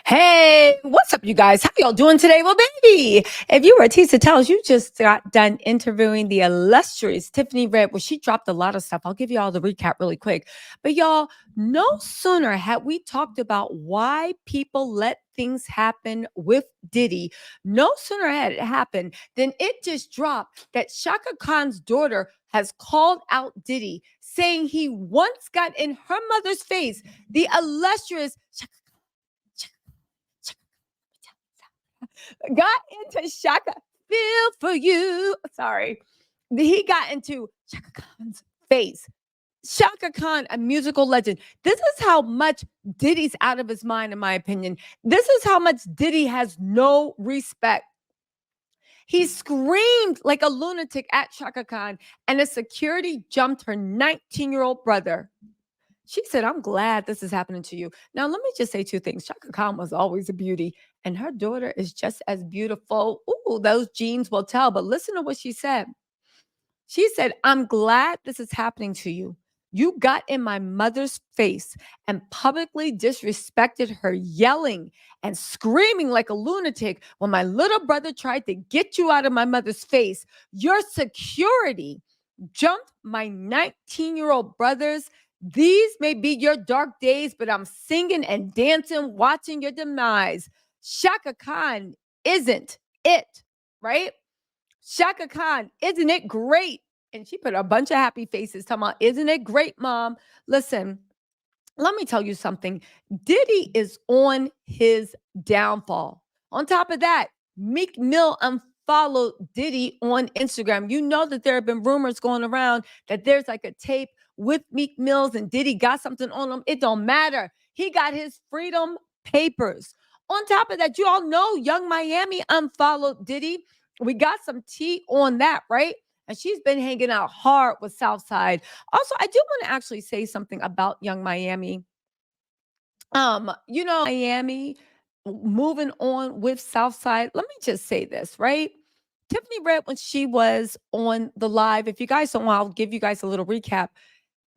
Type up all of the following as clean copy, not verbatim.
Hey, what's up, you guys? How y'all doing today? Well, baby, if you were a teacher, tell us you just got done interviewing the illustrious Tiffany Red. Well, she dropped a lot of stuff. I'll give you all the recap really quick. But y'all, no sooner had we talked about why people let things happen with Diddy, no sooner had it happened than it just dropped that Shaka Khan's daughter has called out Diddy, saying he once got in her mother's face. The illustrious got into Shaka. Feel for you. Sorry. He got into Shaka Khan's face. Shaka Khan, a musical legend. This is how much Diddy's out of his mind, in my opinion. This is how much Diddy has no respect. He screamed like a lunatic at Shaka Khan, and a security jumped her 19-year-old brother. She said, I'm glad this is happening to you. Now, let me just say two things. Chaka Khan was always a beauty, and her daughter is just as beautiful. Ooh, those genes will tell. But listen to what she said. She said, I'm glad this is happening to you. You got in my mother's face and publicly disrespected her, yelling and screaming like a lunatic when my little brother tried to get you out of my mother's face. Your security jumped my 19-year-old brothers. These may be your dark days, but I'm singing and dancing, watching your demise. Shaka Khan isn't it, right? Shaka Khan, isn't it great? And she put a bunch of happy faces talking about, isn't it great, mom? Listen, let me tell you something. Diddy is on his downfall. On top of that, Meek Mill unfollowed Diddy on Instagram. You know that there have been rumors going around that there's like a tape with Meek Mills and Diddy got something on him. It don't matter. He got his freedom papers. On top of that, you all know Young Miami unfollowed Diddy. We got some tea on that, right? And she's been hanging out hard with Southside. Also, I do want to actually say something about Young Miami. Miami moving on with Southside. Let me just say this, right? Tiffany Red, when she was on the live, if you guys don't know, I'll give you guys a little recap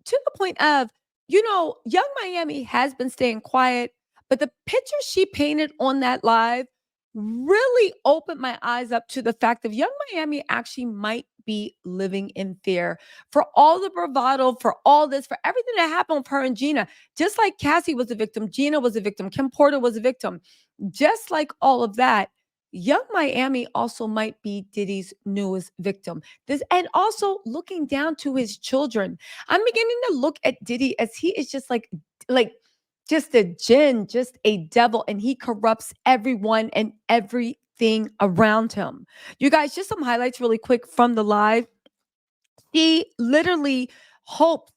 to the point of, Young Miami has been staying quiet, but the picture she painted on that live really opened my eyes up to the fact of Young Miami actually might be living in fear for all the bravado, for all this, for everything that happened with her and Gina. Just like Cassie was a victim, Gina was a victim, Kim Porter was a victim. Just like all of that, Young Miami also might be Diddy's newest victim. This and also looking down to his children. I'm beginning to look at Diddy as he is just like just a jinn, just a devil, and he corrupts everyone and everything around him. You guys, just some highlights really quick from the live. He literally hopes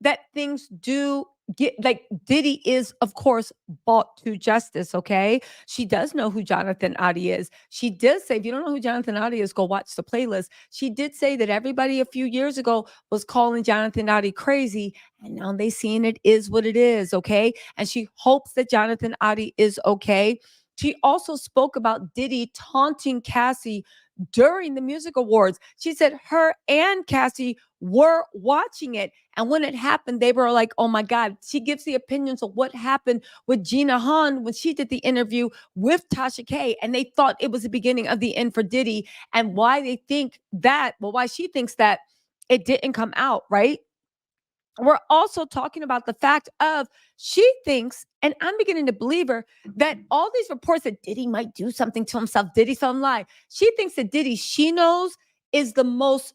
that things do get like Diddy is, of course, brought to justice. Okay. She does know who Jonathan Adi is. She did say, if you don't know who Jonathan Adi is, go watch the playlist. She did say that everybody a few years ago was calling Jonathan Adi crazy. And now they seeing it is what it is. Okay. And she hopes that Jonathan Adi is okay. She also spoke about Diddy taunting Cassie during the music awards. She said her and Cassie were watching it. And when it happened, they were like, oh my God. She gives the opinions of what happened with Gina Han when she did the interview with Tasha K. And they thought it was the beginning of the end for Diddy. And why they think that, well, why she thinks that it didn't come out, right? We're also talking about the fact of she thinks, and I'm beginning to believe her, that all these reports that Diddy might do something to himself, Diddy some lie. She thinks that Diddy she knows is the most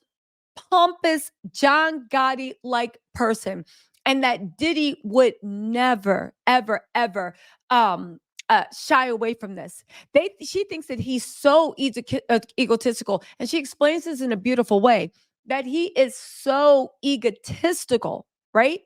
pompous John Gotti like person, and that Diddy would never, ever, ever shy away from this. She thinks that he's so egotistical, and she explains this in a beautiful way that he is so egotistical, right?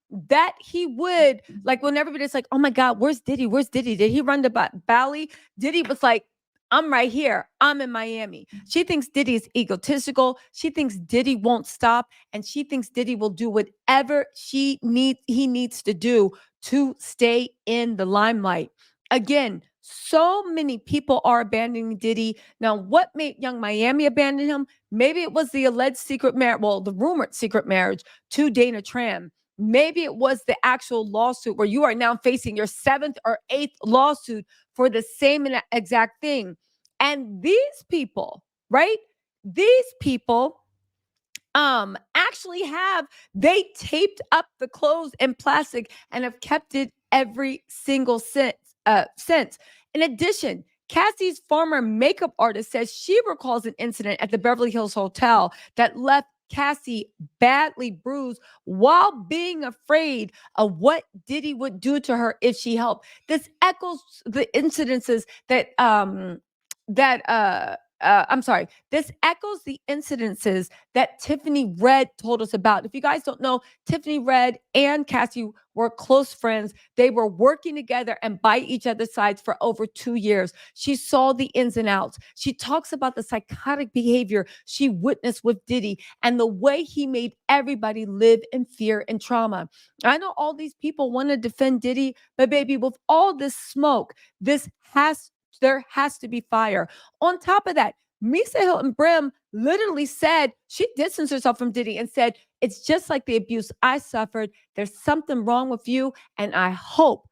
That he would like when everybody's like, "Oh my God, where's Diddy? Where's Diddy? Did he run to Bali?" Diddy was like, I'm right here. I'm in Miami. She thinks Diddy is egotistical. She thinks Diddy won't stop. And she thinks Diddy will do whatever he needs to do to stay in the limelight. Again, so many people are abandoning Diddy. Now, what made Young Miami abandon him? Maybe it was the alleged secret marriage, well, the rumored secret marriage to Dana Tran. Maybe it was the actual lawsuit where you are now facing your seventh or eighth lawsuit for the same exact thing. And these people, right? These people actually have they taped up the clothes in plastic and have kept it every single since. In addition, Cassie's former makeup artist says she recalls an incident at the Beverly Hills Hotel that left Cassie badly bruised while being afraid of what Diddy would do to her if she helped. This echoes the incidences I'm sorry. This echoes the incidences that Tiffany Red told us about. If you guys don't know, Tiffany Red and Cassie were close friends. They were working together and by each other's sides for over 2 years. She saw the ins and outs. She talks about the psychotic behavior she witnessed with Diddy and the way he made everybody live in fear and trauma. I know all these people want to defend Diddy, but baby, with all this smoke, there has to be fire. On top of that, Misa Hilton Brim literally said she distanced herself from Diddy and said, "It's just like the abuse I suffered. There's something wrong with you, and I hope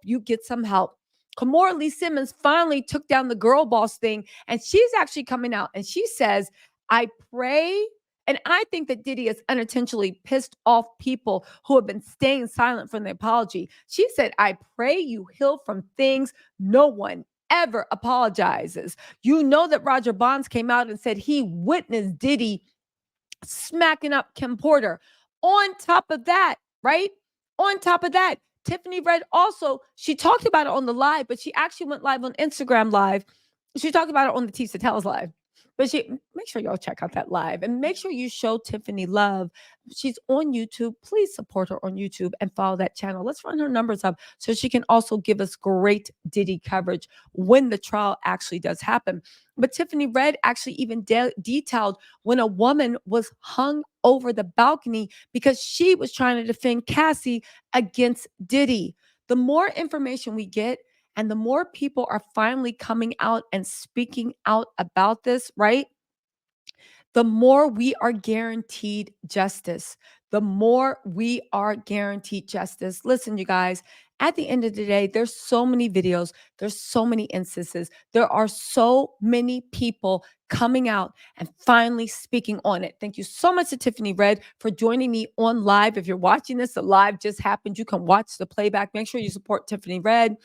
you get some help." Kamora Lee Simmons finally took down the girl boss thing, and she's actually coming out and she says, "I pray." And I think that Diddy has unintentionally pissed off people who have been staying silent from the apology. She said, "I pray you heal from things no one ever apologizes." You know that Roger Bonds came out and said he witnessed Diddy smacking up Kim Porter. On top of that, right? On top of that, Tiffany Red also, she talked about it on the live, but she actually went live on Instagram live. She talked about it on the Tisa Tells live. But make sure y'all check out that live and make sure you show Tiffany love. She's on YouTube. Please support her on YouTube and follow that channel. Let's run her numbers up so she can also give us great Diddy coverage when the trial actually does happen. But Tiffany Red actually even detailed when a woman was hung over the balcony because she was trying to defend Cassie against Diddy. The more information we get, and the more people are finally coming out and speaking out about this, right? The more we are guaranteed justice. The more we are guaranteed justice. Listen, you guys, at the end of the day, there's so many videos, there's so many instances, there are so many people coming out and finally speaking on it. Thank you so much to Tiffany Red for joining me on live. If you're watching this, the live just happened. You can watch the playback. Make sure you support Tiffany Red.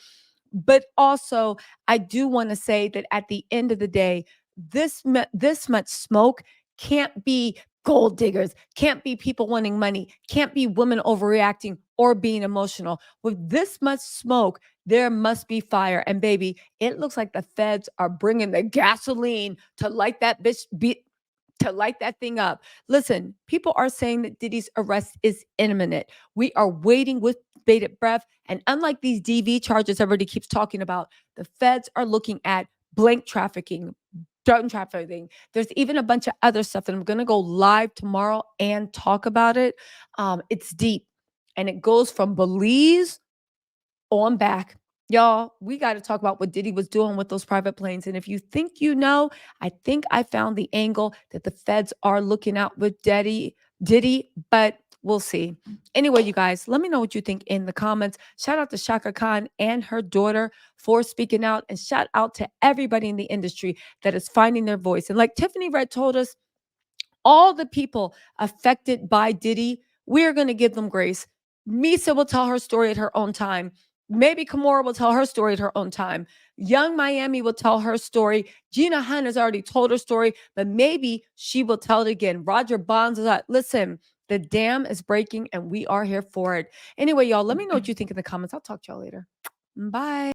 But also, I do want to say that at the end of the day, this much smoke can't be gold diggers, can't be people wanting money, can't be women overreacting or being emotional. With this much smoke, there must be fire. And baby, it looks like the feds are bringing the gasoline to light that to light that thing up. Listen, people are saying that Diddy's arrest is imminent. We are waiting with bated breath. And unlike these DV charges everybody keeps talking about, the feds are looking at blank trafficking, drug trafficking. There's even a bunch of other stuff that I'm going to go live tomorrow and talk about it. It's deep and it goes from Belize on back. Y'all, we got to talk about what Diddy was doing with those private planes. And if you think you know, I think I found the angle that the feds are looking at with Diddy, but we'll see. Anyway, you guys, let me know what you think in the comments. Shout out to Chaka Khan and her daughter for speaking out, and shout out to everybody in the industry that is finding their voice. And like Tiffany Red told us, all the people affected by Diddy, we're going to give them grace. Misa will tell her story at her own time. Maybe Kamora will tell her story at her own time. Young Miami will tell her story. Gina Hunt has already told her story, but maybe she will tell it again. Roger Bonds is like, listen, the dam is breaking and we are here for it. Anyway, y'all, let me know what you think in the comments. I'll talk to y'all later. Bye.